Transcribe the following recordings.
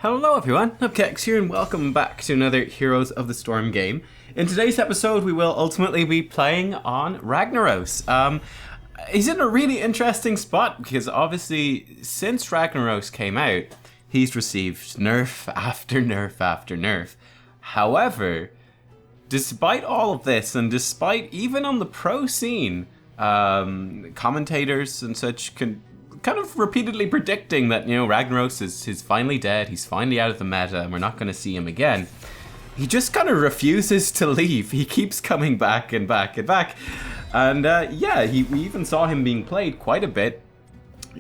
Hello everyone, Nubkeks here and welcome back to another Heroes of the Storm game. In today's episode we will ultimately be playing on Ragnaros. He's in a really interesting spot because obviously since Ragnaros came out, he's received nerf after nerf after nerf. However, despite all of this and despite even on the pro scene, commentators and such can kind of repeatedly predicting that, Ragnaros is finally dead, he's finally out of the meta, and we're not going to see him again. He just kind of refuses to leave. He keeps coming back and back and back. And we even saw him being played quite a bit,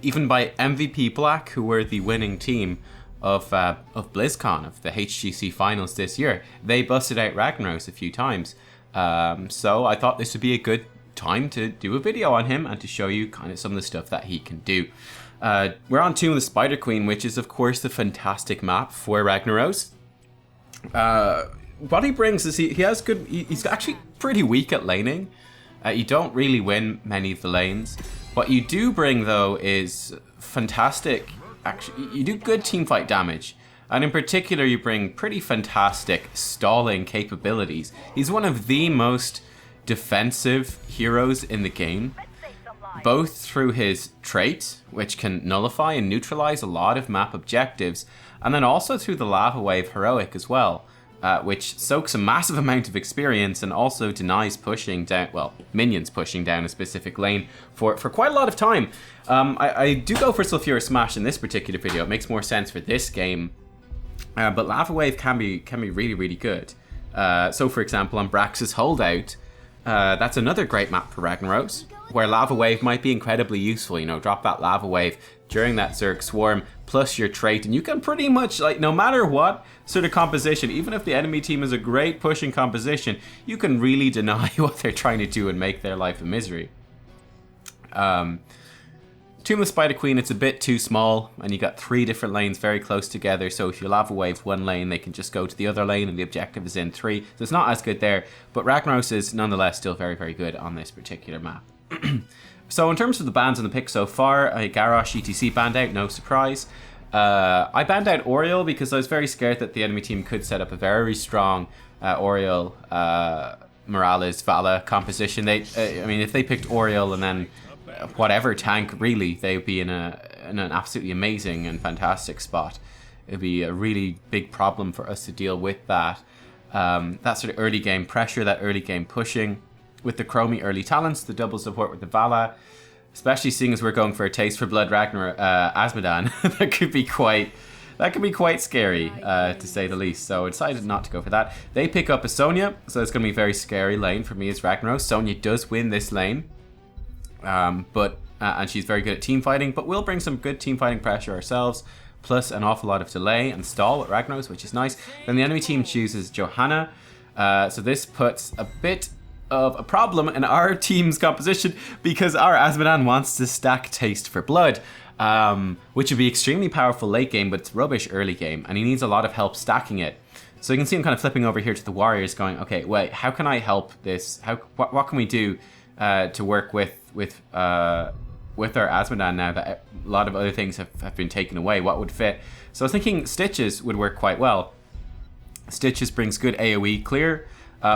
even by MVP Black, who were the winning team of BlizzCon, of the HGC finals this year. They busted out Ragnaros a few times. So I thought this would be a good time to do a video on him and to show you kind of some of the stuff that he can do. We're on Tomb of the Spider Queen, which is of course the fantastic map for Ragnaros. What he brings is he's actually pretty weak at laning. You don't really win many of the lanes. What you do bring though is fantastic, actually you do good teamfight damage. And in particular you bring pretty fantastic stalling capabilities. He's one of the most defensive heroes in the game, both through his trait, which can nullify and neutralize a lot of map objectives, and then also through the Lava Wave heroic as well, which soaks a massive amount of experience and also denies pushing down, minions pushing down a specific lane for quite a lot of time. I do go for Sulfurous Smash in this particular video. It makes more sense for this game, but Lava Wave can be really, really good. So for example, on Brax's Holdout, that's another great map for Ragnaros, where Lava Wave might be incredibly useful. Drop that Lava Wave during that Zerg Swarm, plus your trait, and you can pretty much, no matter what sort of composition, even if the enemy team is a great pushing composition, you can really deny what they're trying to do and make their life a misery. Tomb of the Spider Queen, it's a bit too small, and you got 3 different lanes very close together, so if you Lava Wave one lane, they can just go to the other lane, and the objective is in 3, so it's not as good there, but Ragnaros is nonetheless still very, very good on this particular map. So in terms of the bans on the pick so far, Garrosh ETC banned out, no surprise. I banned out Oriole because I was very scared that the enemy team could set up a very strong Oriole, Morales, Vala composition. If they picked Oriole and then whatever tank, really, they would be in an absolutely amazing and fantastic spot. It would be a really big problem for us to deal with that. That sort of early game pressure, that early game pushing with the Chromie early talents, the double support with the Vala, especially seeing as we're going for a Taste for Blood Azmodan. that could be quite scary, to say the least. So I decided not to go for that. They pick up a Sonya, so it's going to be a very scary lane for me as Ragnaros. Sonya does win this lane. And she's very good at team fighting, but we'll bring some good team fighting pressure ourselves, plus an awful lot of delay and stall with Ragnaros, which is nice. Then the enemy team chooses Johanna, so this puts a bit of a problem in our team's composition because our Azmodan wants to stack Taste for Blood, which would be extremely powerful late game, but it's rubbish early game, and he needs a lot of help stacking it. So you can see him kind of flipping over here to the warriors going, okay, wait, how can I help this? What can we do to work with our Azmodan now that a lot of other things have been taken away? What would fit? So I was thinking Stitches would work quite well. Stitches brings good AoE clear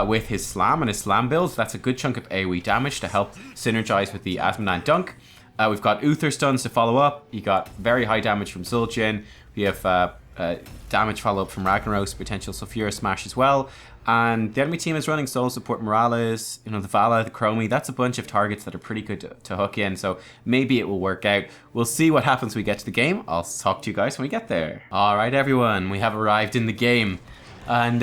with his Slam and his Slam builds. That's a good chunk of AoE damage to help synergize with the Azmodan Dunk. We've got Uther Stuns to follow up. You got very high damage from Zul'jin. We have damage follow up from Ragnaros, potential Sulfurous Smash as well. And the enemy team is running Soul Support Morales, the Vala, the Chromie. That's a bunch of targets that are pretty good to hook in, so maybe it will work out. We'll see what happens when we get to the game. I'll talk to you guys when we get there. Alright everyone, we have arrived in the game. And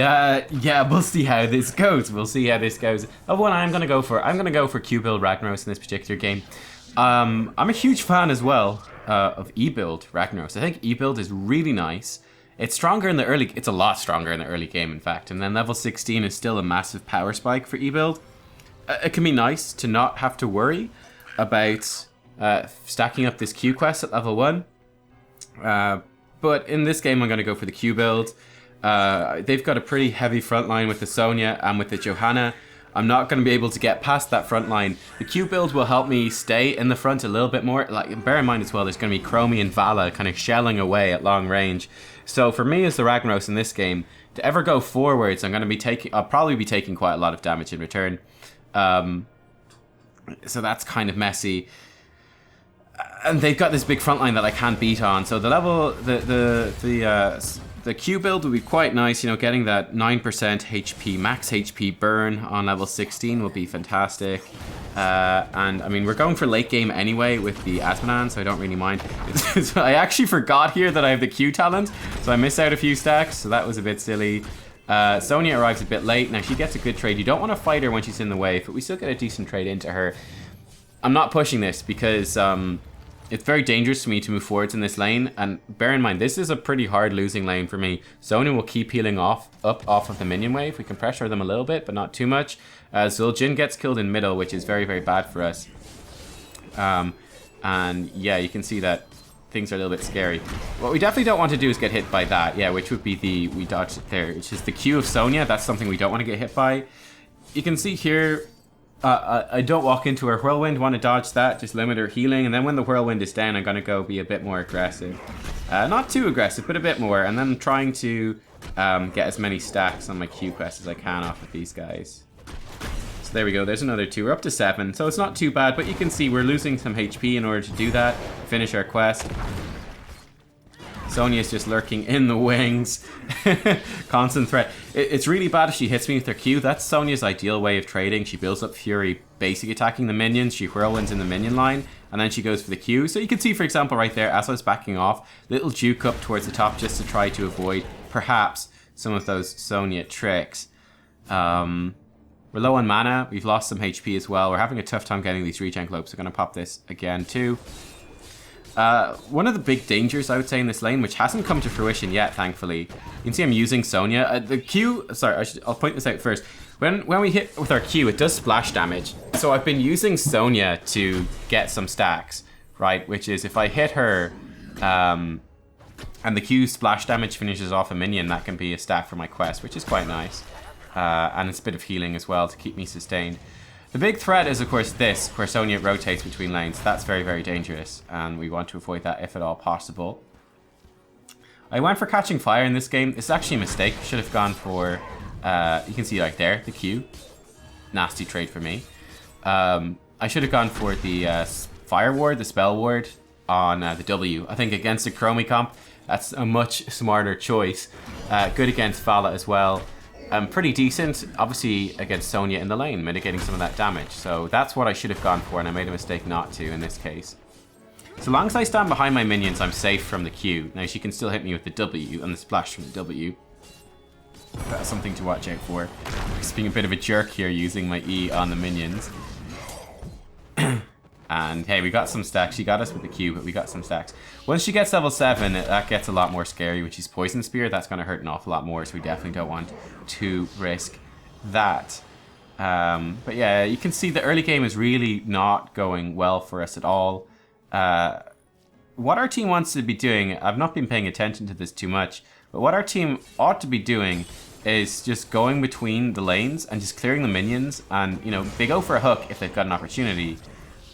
we'll see how this goes. I'm gonna go for Q-Build Ragnaros in this particular game. I'm a huge fan as well of E-Build Ragnaros. I think E-Build is really nice. It's a lot stronger in the early game, in fact. And then level 16 is still a massive power spike for E-Build. It can be nice to not have to worry about stacking up this Q quest at level 1. But in this game, I'm going to go for the Q build. They've got a pretty heavy front line with the Sonya and with the Johanna. I'm not going to be able to get past that front line. The Q build will help me stay in the front a little bit more. Like, bear in mind as well, there's going to be Chromie and Vala kind of shelling away at long range. So for me as the Ragnaros in this game, to ever go forwards, I'll probably be taking quite a lot of damage in return. So that's kind of messy. And they've got this big front line that I can't beat on. So the Q build would be quite nice, you know, getting that 9% HP, max HP burn on level 16 will be fantastic. And I mean, we're going for late game anyway with the Asmodan, so I don't really mind. I actually forgot here that I have the Q talent, so I missed out a few stacks, so that was a bit silly. Sonya arrives a bit late. Now she gets a good trade. You don't want to fight her when she's in the wave, but we still get a decent trade into her. I'm not pushing this because it's very dangerous for me to move forwards in this lane, and bear in mind, this is a pretty hard losing lane for me. Sonya will keep healing off of the minion wave. We can pressure them a little bit, but not too much. Zul'jin gets killed in middle, which is very, very bad for us. And yeah, you can see that things are a little bit scary. What we definitely don't want to do is get hit by that, yeah, which would be we dodged it there. It's just the Q of Sonya, that's something we don't want to get hit by. You can see here, I don't walk into her whirlwind, want to dodge that, just limit her healing, and then when the whirlwind is down, I'm going to go be a bit more aggressive. Not too aggressive, but a bit more, and then trying to get as many stacks on my Q quest as I can off of these guys. So there we go, there's another 2, we're up to 7, so it's not too bad, but you can see we're losing some HP in order to do that, finish our quest. Sonya's just lurking in the wings. Constant threat. It's really bad if she hits me with her Q. That's Sonya's ideal way of trading. She builds up Fury, basic attacking the minions. She whirlwinds in the minion line, and then she goes for the Q. So you can see, for example, right there, as I was backing off, little juke up towards the top just to try to avoid, perhaps, some of those Sonya tricks. We're low on mana. We've lost some HP as well. We're having a tough time getting these regen globes. We're going to pop this again, too. One of the big dangers, I would say, in this lane, which hasn't come to fruition yet, thankfully. You can see I'm using Sonya. The Q, sorry, I'll point this out first. When we hit with our Q, it does splash damage. So I've been using Sonya to get some stacks, right? Which is if I hit her, and the Q splash damage finishes off a minion, that can be a stack for my quest, which is quite nice. And it's a bit of healing as well to keep me sustained. The big threat is, of course, this, where Sonya rotates between lanes. That's very, very dangerous, and we want to avoid that if at all possible. I went for catching fire in this game. It's actually a mistake. Should have gone for, you can see right there, the Q. Nasty trade for me. I should have gone for the fire ward, the spell ward, on the W. I think against the Chromie comp, that's a much smarter choice. Good against Vala as well. Pretty decent, obviously, against Sonya in the lane, mitigating some of that damage. So that's what I should have gone for, and I made a mistake not to in this case. So long as I stand behind my minions, I'm safe from the Q. Now, she can still hit me with the W and the splash from the W. That's something to watch out for. Just being a bit of a jerk here, using my E on the minions. And hey, we got some stacks. She got us with the Q, but we got some stacks. Once she gets level 7, that gets a lot more scary, which is Poison Spear. That's going to hurt an awful lot more, so we definitely don't want to risk that. But yeah, you can see the early game is really not going well for us at all. What our team wants to be doing, I've not been paying attention to this too much, but what our team ought to be doing is just going between the lanes and just clearing the minions. And, you know, they go for a hook if they've got an opportunity,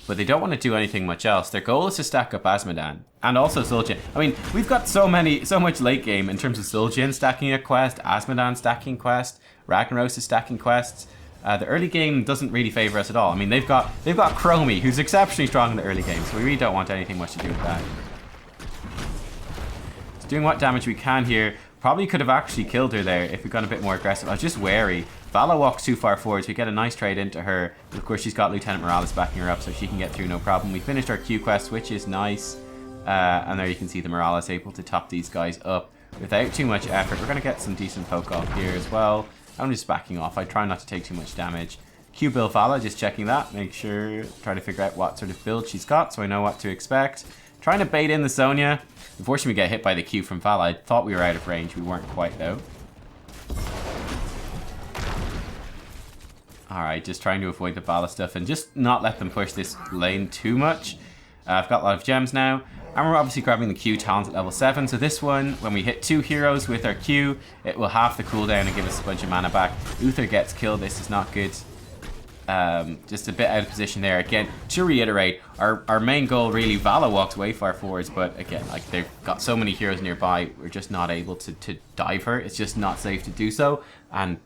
but they don't want to do anything much else. Their goal is to stack up Asmodan and also Zul'jin. I mean, we've got so much late game in terms of Zul'jin stacking a quest, Asmodan stacking quest, Ragnaros is stacking quests. The early game doesn't really favor us at all. I mean, they've got Chromie, who's exceptionally strong in the early game, so we really don't want anything much to do with that. Just doing what damage we can here. Probably could have actually killed her there if we'd gone a bit more aggressive. I was just wary. Vala walks too far forward, so we get a nice trade into her. But of course, she's got Lieutenant Morales backing her up, so she can get through no problem. We finished our Q quest, which is nice. And there you can see the Morales able to top these guys up without too much effort. We're going to get some decent poke off here as well. I'm just backing off. I try not to take too much damage. Q build Vala, just checking that. Make sure, try to figure out what sort of build she's got so I know what to expect. Trying to bait in the Sonya. Unfortunately, we get hit by the Q from Vala. I thought we were out of range. We weren't quite, though. Alright, just trying to avoid the Vala stuff and just not let them push this lane too much. I've got a lot of gems now. And we're obviously grabbing the Q talent at level 7. So this one, when we hit 2 heroes with our Q, it will halve the cooldown and give us a bunch of mana back. Uther gets killed. This is not good. Just a bit out of position there. Again, to reiterate, our main goal really, Vala walks way far forwards, but again, like they've got so many heroes nearby, we're just not able to dive her. It's just not safe to do so, and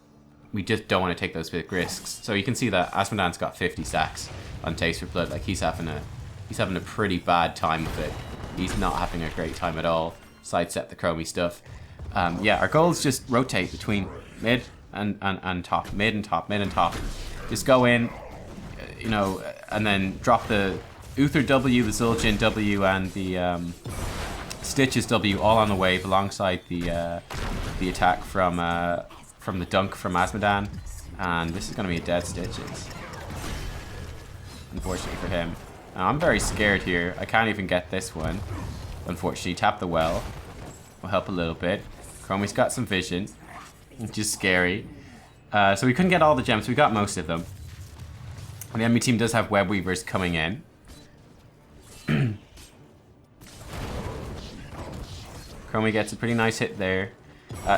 we just don't want to take those big risks. So you can see that Asmodan's got 50 stacks on Taste for Blood. Like he's having a pretty bad time with it. He's not having a great time at all. Sidestep the Chromie stuff. Yeah, our goal is just rotate between mid and top, mid and top, mid and top. Just go in, you know, and then drop the Uther W, the Zul'jin W, and the Stitches W all on the wave alongside the attack from the dunk from Asmodan. And this is going to be a dead Stitches, unfortunately for him. Now, I'm very scared here. I can't even get this one. Unfortunately, tap the well will help a little bit. Chromie's got some vision, which is scary. So we couldn't get all the gems. We got most of them. And the enemy team does have web weavers coming in. Chromie gets a pretty nice hit there.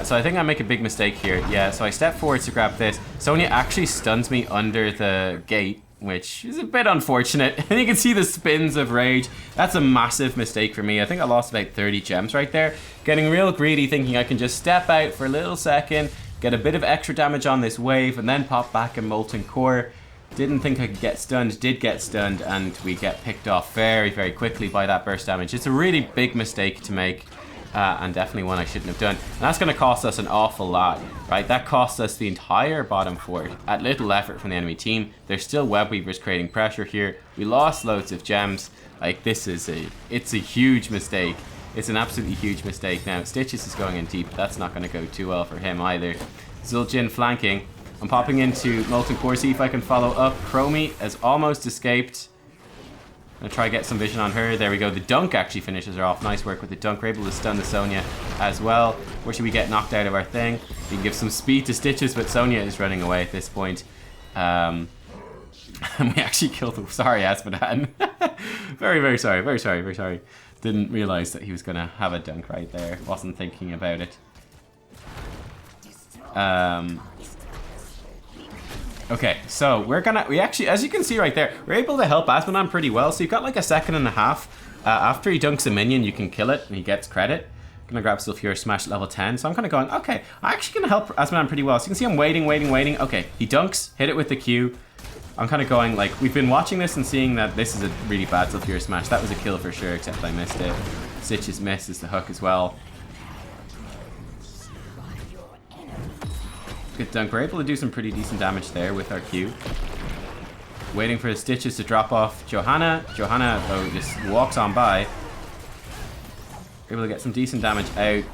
So I think I make a big mistake here. Yeah, so I step forward to grab this. Sonya actually stuns me under the gate, which is a bit unfortunate. And you can see the spins of rage. That's a massive mistake for me. I think I lost about 30 gems right there. Getting real greedy, thinking I can just step out for a little second, get a bit of extra damage on this wave, and then pop back a Molten Core. Didn't think I could get stunned, did get stunned, and we get picked off very, very quickly by that burst damage. It's a really big mistake to make. And definitely one I shouldn't have done. And that's going to cost us an awful lot, right? That costs us the entire bottom fort at little effort from the enemy team. There's still web weavers creating pressure here. We lost loads of gems. Like, it's a huge mistake. It's an absolutely huge mistake. Now, Stitches is going in deep. That's not going to go too well for him either. Zul'jin flanking. I'm popping into Molten Core, see if I can follow up. Chromie has almost escaped. I'm gonna try to get some vision on her. There we go. The dunk actually finishes her off. Nice work with the dunk. We're able to stun the Sonya as well. Or should we get knocked out of our thing? We can give some speed to Stitches, but Sonya is running away at this point. And we actually killed him. Sorry, Asmodan. Very, very sorry. Very sorry. Very sorry. Didn't realize that he was gonna have a dunk right there. Wasn't thinking about it. Okay, so we actually, as you can see right there, we're able to help Asmodan pretty well. So you've got like a second and a half. After he dunks a minion, you can kill it and he gets credit. Gonna grab Sulfur Smash level 10. So I'm kind of going, okay, I'm actually gonna help Asmodan pretty well. So you can see I'm waiting. Okay, he dunks, hit it with the Q. I'm kind of going like, we've been watching this and seeing that this is a really bad Sulfur Smash. That was a kill for sure, except I missed it. Stitches misses the hook as well. Good dunk. We're able to do some pretty decent damage there with our Q. Waiting for the Stitches to drop off Johanna. Johanna, though, just walks on by. We're able to get some decent damage out.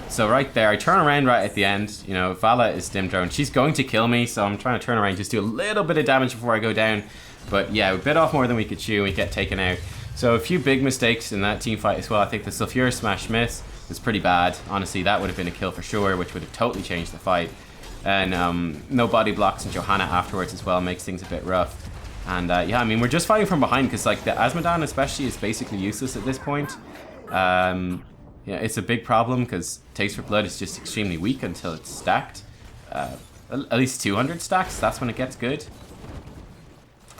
So right there, I turn around right at the end. You know, Vala is Stim Drone. She's going to kill me, so I'm trying to turn around, just do a little bit of damage before I go down. But yeah, we bit off more than we could chew and we get taken out. So a few big mistakes in that team fight as well. I think the Sulfur Smash miss was pretty bad. Honestly, that would have been a kill for sure, which would have totally changed the fight. And no body blocks and Johanna afterwards as well makes things a bit rough. And yeah, I mean, we're just fighting from behind because like the Asmodan especially is basically useless at this point. Yeah, it's a big problem because Taste for Blood is just extremely weak until it's stacked. At least 200 stacks, that's when it gets good.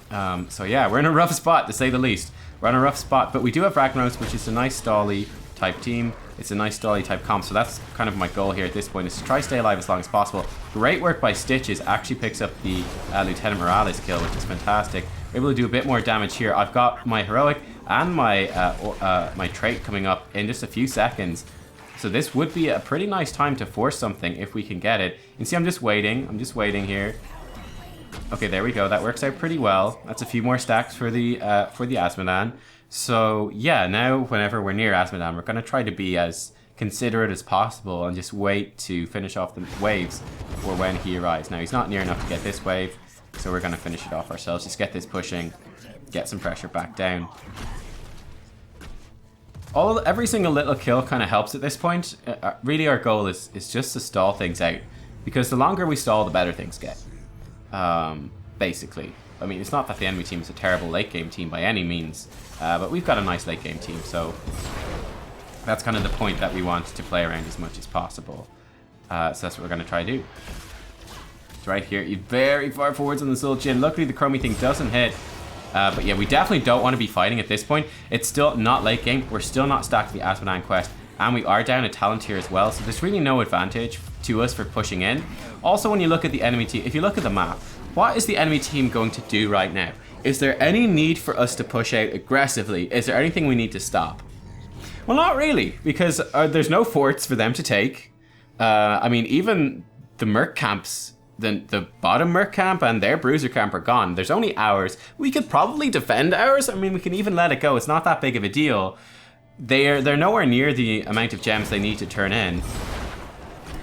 So yeah, we're in a rough spot to say the least. We're on a rough spot, but we do have Ragnaros, which is a nice stally type team. It's a nice stally type comp, so that's kind of my goal here at this point, is to try to stay alive as long as possible. Great work by Stitches, actually picks up the Lieutenant Morales kill, which is fantastic. We're able to do a bit more damage here. I've got my heroic and my trait coming up in just a few seconds. So this would be a pretty nice time to force something if we can get it. You can see I'm just waiting here. Okay, there we go. That works out pretty well. That's a few more stacks for the Asmodan. So yeah, now whenever we're near Asmodan, we're going to try to be as considerate as possible and just wait to finish off the waves for when he arrives. Now he's not near enough to get this wave, so we're going to finish it off ourselves. Just get this pushing, get some pressure back down. Every single little kill kind of helps at this point. Really our goal is just to stall things out, because the longer we stall, the better things get. Basically. I mean, it's not that the enemy team is a terrible late game team by any means, but we've got a nice late game team, so that's kind of the point that we want to play around as much as possible. So that's what we're going to try to do. It's right here. He's very far forwards on the Zul'jin. Luckily, the Chromie thing doesn't hit. But yeah, we definitely don't want to be fighting at this point. It's still not late game. We're still not stacked the Asmodan quest. And we are down a talent here as well. So there's really no advantage to us for pushing in. Also, when you look at the enemy team, if you look at the map, what is the enemy team going to do right now? Is there any need for us to push out aggressively? Is there anything we need to stop? Well, not really, because there's no forts for them to take. I mean, even the Merc camps, the bottom Merc camp and their Bruiser camp are gone. There's only ours. We could probably defend ours. I mean, we can even let it go. It's not that big of a deal. They're nowhere near the amount of gems they need to turn in.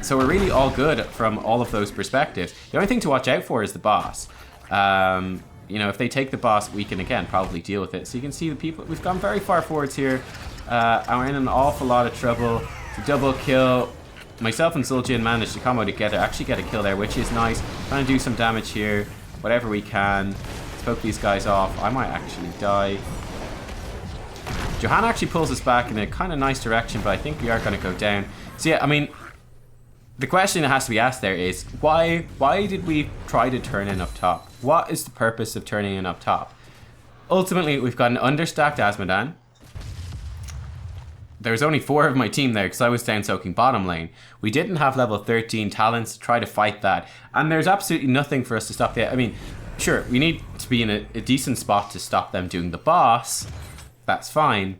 So we're really all good from all of those perspectives. The only thing to watch out for is the boss. You know, if they take the boss, we can again probably deal with it. So you can see the people, we've gone very far forwards here. And we're in an awful lot of trouble. It's a double kill. Myself and Zul'jin managed to combo together, actually get a kill there, which is nice. Trying to do some damage here, whatever we can. Let's poke these guys off. I might actually die. Johanna actually pulls us back in a kind of nice direction, but I think we are going to go down. So yeah, I mean, the question that has to be asked there is, why did we try to turn in up top? What is the purpose of turning in up top? Ultimately, we've got an understacked Asmodan. There was only 4 of my team there because I was down soaking bottom lane. We didn't have level 13 talents to try to fight that. And there's absolutely nothing for us to stop that. I mean, sure, we need to be in a decent spot to stop them doing the boss. That's fine.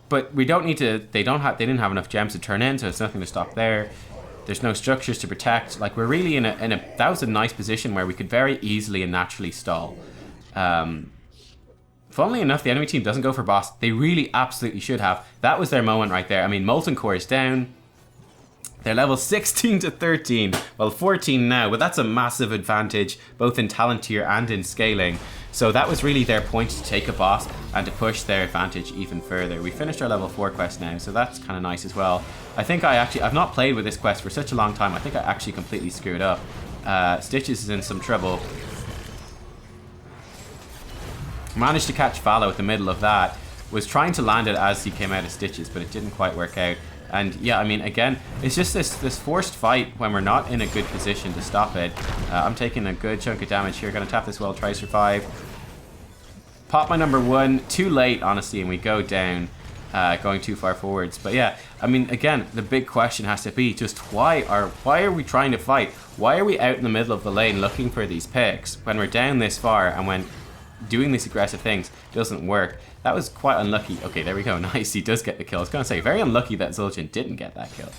But we don't need to, they didn't have enough gems to turn in, so there's nothing to stop there. There's no structures to protect. Like, we're really that was a nice position where we could very easily and naturally stall. Funnily enough, the enemy team doesn't go for boss. They really absolutely should have. That was their moment right there. I mean, Molten Core is down. They're level 16 to 13. Well, 14 now, but that's a massive advantage, both in talent tier and in scaling. So that was really their point, to take a boss and to push their advantage even further. We finished our level 4 quest now, so that's kind of nice as well. I think I've not played with this quest for such a long time. I think I actually completely screwed up. Stitches is in some trouble. Managed to catch Fallow at the middle of that. Was trying to land it as he came out of Stitches, but it didn't quite work out. And yeah, I mean, again, it's just this forced fight when we're not in a good position to stop it. I'm taking a good chunk of damage here. Gonna tap this well, try survive. Pop my number 1, too late, honestly, and we go down, going too far forwards. But yeah, I mean, again, the big question has to be just why are we trying to fight? Why are we out in the middle of the lane looking for these picks when we're down this far and when doing these aggressive things doesn't work? That was quite unlucky. Okay, there we go. Nice, he does get the kill. I was gonna say, very unlucky that Zul'jin didn't get that kill.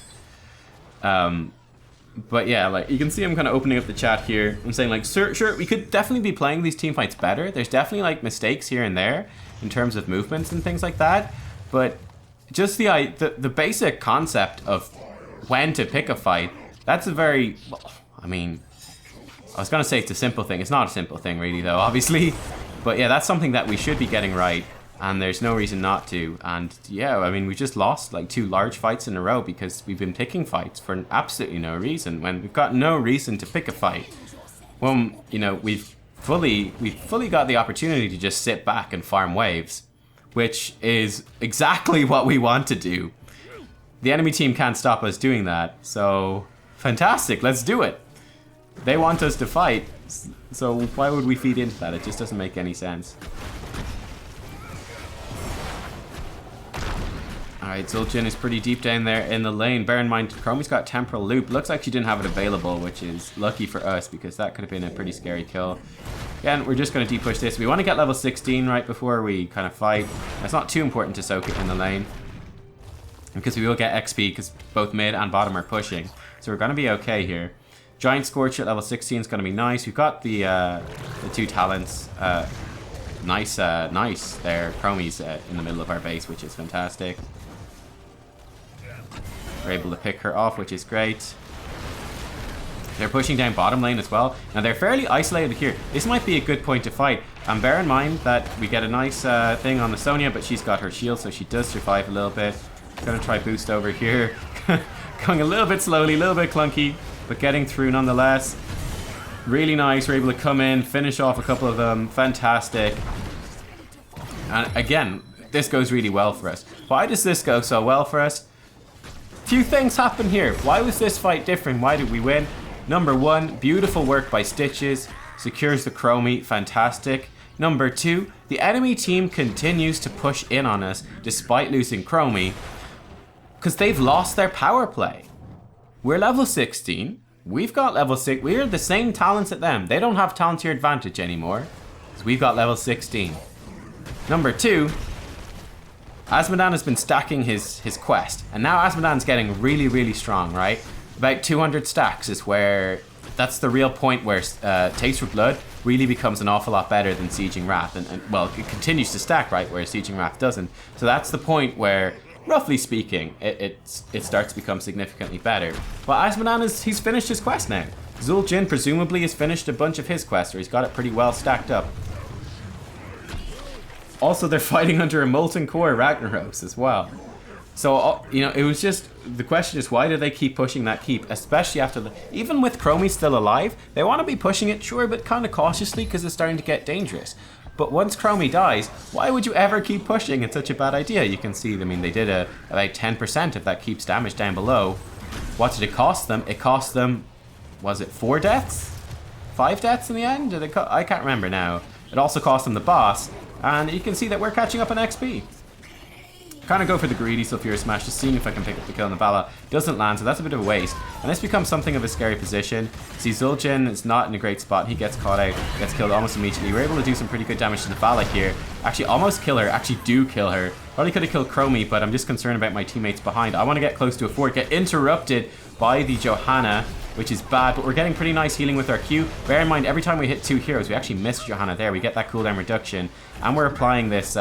But yeah, like, you can see I'm kind of opening up the chat here. I'm saying, like, sure, we could definitely be playing these team fights better. There's definitely, like, mistakes here and there in terms of movements and things like that. But just the basic concept of when to pick a fight, that's a very, well, I mean, I was gonna say it's a simple thing. It's not a simple thing, really, though, obviously. But yeah, that's something that we should be getting right. And there's no reason not to. And yeah, I mean, we just lost like 2 large fights in a row because we've been picking fights for absolutely no reason, when we've got no reason to pick a fight. When, you know, we've fully got the opportunity to just sit back and farm waves, which is exactly what we want to do. The enemy team can't stop us doing that. So fantastic, let's do it. They want us to fight, so why would we feed into that? It just doesn't make any sense. Alright, Zul'jin is pretty deep down there in the lane. Bear in mind, Chromie's got Temporal Loop. Looks like she didn't have it available, which is lucky for us because that could have been a pretty scary kill. Again, we're just going to de-push this. We want to get level 16 right before we kind of fight. It's not too important to soak it in the lane because we will get XP because both mid and bottom are pushing. So we're going to be okay here. Giant Scorch at level 16 is going to be nice. We've got the 2 talents. Nice there. Chromie's in the middle of our base, which is fantastic. We're able to pick her off, which is great. They're pushing down bottom lane as well. Now they're fairly isolated here. This might be a good point to fight. And bear in mind that we get a nice thing on the Sonya, but she's got her shield, so she does survive a little bit. Gonna try boost over here. Going a little bit slowly, a little bit clunky, but getting through nonetheless. Really nice. We're able to come in, finish off a couple of them. Fantastic. And again, this goes really well for us. Why does this go so well for us? Few things happen here. Why was this fight different? Why did we win? Number 1, beautiful work by Stitches. Secures the Chromie, fantastic. Number 2, the enemy team continues to push in on us despite losing Chromie because they've lost their power play. We're level 16. We've got level 6. We're the same talents at them. They don't have talent tier advantage anymore because we've got level 16. Number 2, Azmodan has been stacking his quest, and now Azmodan's getting really, really strong, right? About 200 stacks is where, that's the real point where Taste for Blood really becomes an awful lot better than Sieging Wrath, and well, it continues to stack, right, where Sieging Wrath doesn't. So that's the point where, roughly speaking, it starts to become significantly better. Well, Azmodan he's finished his quest now. Zul'jin presumably has finished a bunch of his quests, or he's got it pretty well stacked up. Also, they're fighting under a Molten Core Ragnaros as well. So, you know, it was just, the question is, why do they keep pushing that keep? Especially after even with Chromie still alive, they want to be pushing it, sure, but kind of cautiously because it's starting to get dangerous. But once Chromie dies, why would you ever keep pushing? It's such a bad idea. You can see, I mean, they did about 10% of that keep's damage down below. What did it cost them? It cost them, was it 4 deaths? 5 deaths in the end? I can't remember now. It also cost them the boss. And you can see that we're catching up on XP. Kind of go for the greedy Sulfurious Smash, just seeing if I can pick up the kill on the Vala. Doesn't land, so that's a bit of a waste. And this becomes something of a scary position. See, Zul'jin is not in a great spot. He gets caught out, gets killed almost immediately. We're able to do some pretty good damage to the Vala here. Actually, almost kill her. Actually do kill her. Probably could have killed Chromie, but I'm just concerned about my teammates behind. I want to get close to a fort, get interrupted by the Johanna, which is bad, but we're getting pretty nice healing with our Q. Bear in mind, every time we hit 2 heroes, we actually miss Johanna there. We get that cooldown reduction, and we're applying this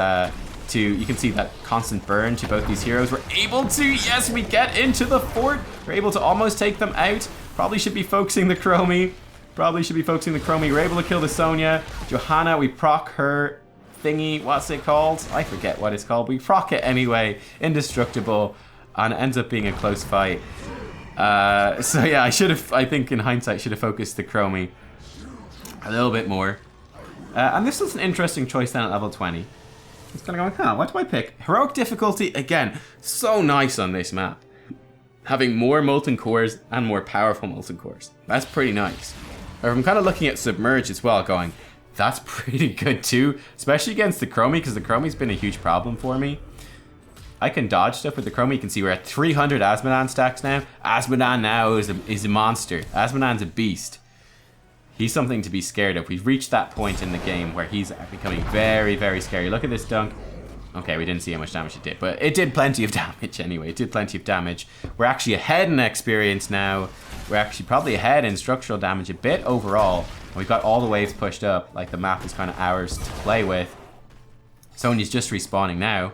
you can see that constant burn to both these heroes. We're able to, yes, we get into the fort. We're able to almost take them out. Probably should be focusing the Chromie. We're able to kill the Sonya. Johanna, we proc her thingy. What's it called? I forget what it's called. We proc it anyway. Indestructible. And it ends up being a close fight. So yeah, I think in hindsight, should have focused the Chromie a little bit more. And this was an interesting choice then at level 20. It's kind of going, what do I pick? Heroic difficulty, again, so nice on this map. Having more Molten Cores and more powerful Molten Cores. That's pretty nice. Or I'm kind of looking at Submerge as well, going, that's pretty good too. Especially against the Chromie, because the Chromie's been a huge problem for me. I can dodge stuff with the Chromie. You can see we're at 300 Azmodan stacks now. Azmodan now is a monster. Azmodan's a beast. He's something to be scared of. We've reached that point in the game where he's becoming very, very scary. Look at this dunk. Okay, we didn't see how much damage it did, but it did plenty of damage anyway. It did plenty of damage. We're actually ahead in experience now. We're actually probably ahead in structural damage a bit overall. And we've got all the waves pushed up. Like, the map is kind of ours to play with. Sonya's just respawning now.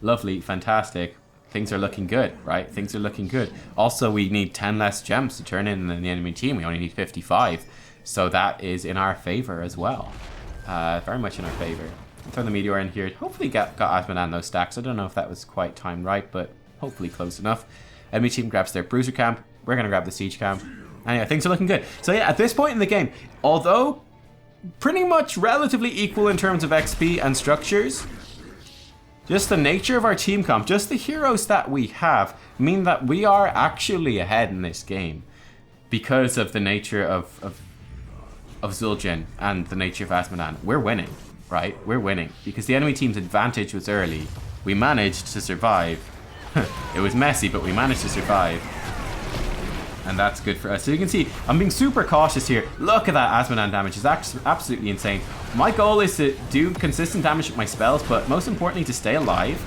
Lovely, fantastic. Things are looking good, right? Things are looking good. Also, we need 10 less gems to turn in the enemy team. We only need 55. So that is in our favor as well. Very much in our favor. I'll throw the Meteor in here. Hopefully got Azmodan those stacks. I don't know if that was quite timed right, but hopefully close enough. Enemy team grabs their Bruiser Camp. We're going to grab the Siege Camp. Anyway, things are looking good. So yeah, at this point in the game, although pretty much relatively equal in terms of XP and structures, just the nature of our team comp, just the heroes that we have, mean that we are actually ahead in this game because of the nature of Zul'jin and the nature of Azmodan. We're winning, right? We're winning because the enemy team's advantage was early. We managed to survive. It was messy, but we managed to survive. And that's good for us. So you can see, I'm being super cautious here. Look at that Azmodan damage. It's absolutely insane. My goal is to do consistent damage with my spells, but most importantly, to stay alive.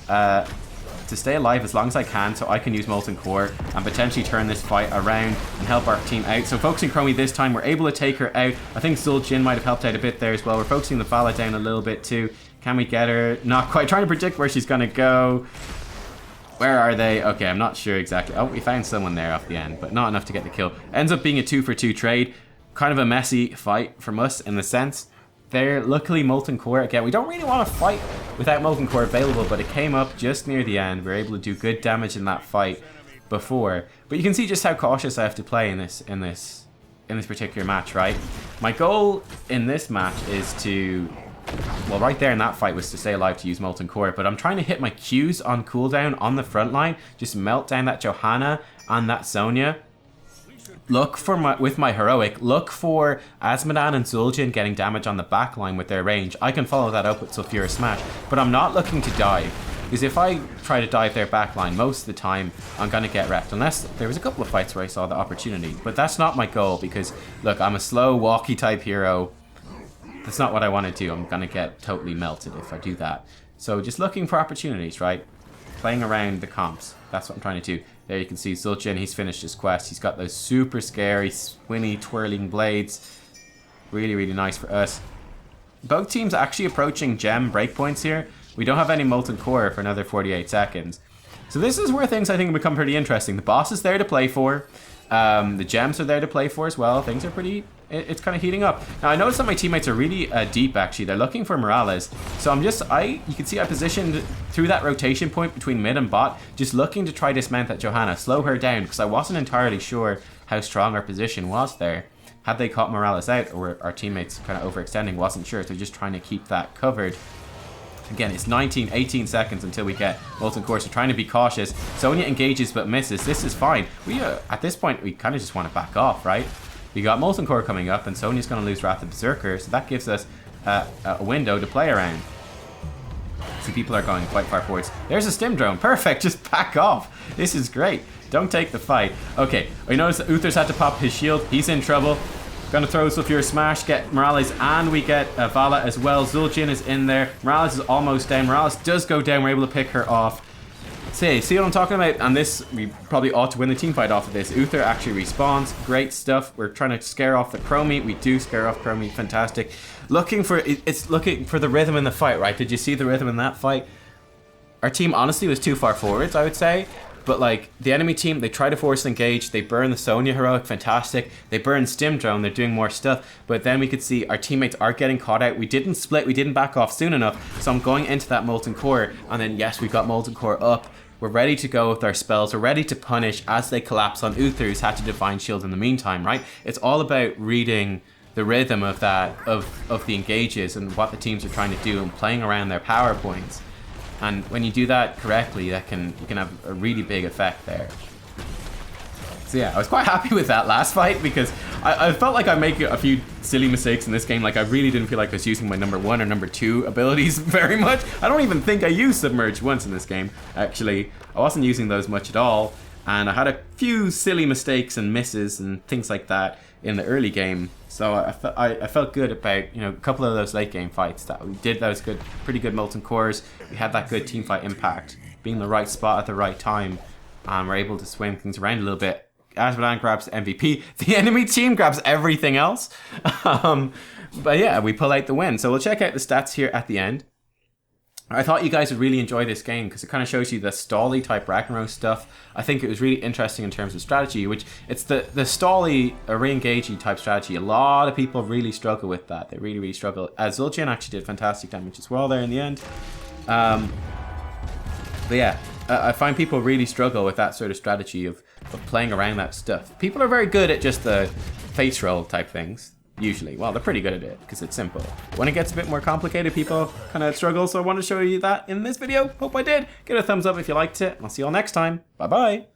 As long as I can, so I can use Molten Core and potentially turn this fight around and help our team out. So focusing Chromie this time, we're able to take her out. I think Zul'jin might have helped out a bit there as well. We're focusing the Vala down a little bit too. Can we get her? Not quite. Trying to predict where she's going to go. Where are they? Okay, I'm not sure exactly. Oh, we found someone there off the end, but not enough to get the kill. Ends up being a 2-for-2 trade. Kind of a messy fight from us in the sense. They're luckily Molten Core. Again, we don't really want to fight without Molten Core available, but it came up just near the end. We were able to do good damage in that fight before. But you can see just how cautious I have to play in this particular match, right? My goal in this match is to... Well, right there in that fight was to stay alive to use Molten Core, but I'm trying to hit my Qs on cooldown on the front line, just melt down that Johanna and that Sonya. look for with my heroic, look for Azmodan and Zul'jin getting damage on the backline with their range. I can follow that up with Sulfura Smash, but I'm not looking to dive. Because if I try to dive their backline, most of the time I'm going to get wrecked. Unless there was a couple of fights where I saw the opportunity. But that's not my goal because, look, I'm a slow, walky type hero. That's not what I want to do. I'm going to get totally melted if I do that. So just looking for opportunities, right? Playing around the comps. That's what I'm trying to do. There you can see Zul'jin, he's finished his quest. He's got those super scary, spinny, twirling blades. Really, really nice for us. Both teams actually approaching gem breakpoints here. We don't have any Molten Core for another 48 seconds. So this is where things I think become pretty interesting. The boss is there to play for. The gems are there to play for as well. Things are pretty... It's kind of heating up. Now I noticed that my teammates are really deep actually. They're looking for Morales. So I'm just... You can see I positioned through that rotation point between mid and bot. Just looking to try dismount that Johanna. Slow her down because I wasn't entirely sure how strong our position was there. Had they caught Morales out or were our teammates kind of overextending? Wasn't sure. So just trying to keep that covered. Again, it's 19, 18 seconds until we get Molten Core, so trying to be cautious. Sonya engages but misses. This is fine. We at this point, we kind of just want to back off, right? We got Molten Core coming up, and Sonya's going to lose Wrath of Berserker, so that gives us a window to play around. See, people are going quite far forwards. There's a stim drone. Perfect. Just back off. This is great. Don't take the fight. Okay, we notice that Uther's had to pop his shield. He's in trouble. Gonna throw Sulfura Smash, get Morales, and we get Vala as well. Zul'jin is in there. Morales is almost down. Morales does go down. We're able to pick her off. See what I'm talking about? And this, we probably ought to win the team fight off of this. Uther actually respawns. Great stuff. We're trying to scare off the Chromie. We do scare off Chromie. Fantastic. It's looking for the rhythm in the fight, right? Did you see the rhythm in that fight? Our team honestly was too far forwards, I would say. But like the enemy team, they try to force engage. They burn the Sonya heroic, fantastic. They burn Stim Drone, they're doing more stuff. But then we could see our teammates are getting caught out. We didn't split, we didn't back off soon enough. So I'm going into that Molten Core. And then yes, we got Molten Core up. We're ready to go with our spells. We're ready to punish as they collapse on Uther, who's had to Divine Shield in the meantime, right? It's all about reading the rhythm of that, of the engages and what the teams are trying to do and playing around their power points. And when you do that correctly, you can have a really big effect there. So yeah, I was quite happy with that last fight because I felt like I make a few silly mistakes in this game. Like I really didn't feel like I was using my number 1 or number 2 abilities very much. I don't even think I used Submerge once in this game, actually. I wasn't using those much at all. And I had a few silly mistakes and misses and things like that in the early game. So I felt good about, you know, a couple of those late game fights that we did. Those good, pretty good Molten Cores. We had that good team fight impact, being in the right spot at the right time, and we're able to swing things around a little bit. Azmodan grabs MVP. The enemy team grabs everything else. But yeah, we pull out the win. So we'll check out the stats here at the end. I thought you guys would really enjoy this game because it kind of shows you the stally type Ragnaros stuff. I think it was really interesting in terms of strategy, which it's the stally re-engaging type strategy. A lot of people really struggle with that. They really, really struggle. Zul'jin actually did fantastic damage as well there in the end. But yeah, I find people really struggle with that sort of strategy of playing around that stuff. People are very good at just the face roll type things. Usually. Well, they're pretty good at it because it's simple. When it gets a bit more complicated, people kind of struggle. So I want to show you that in this video. Hope I did. Give it a thumbs up if you liked it. I'll see you all next time. Bye-bye.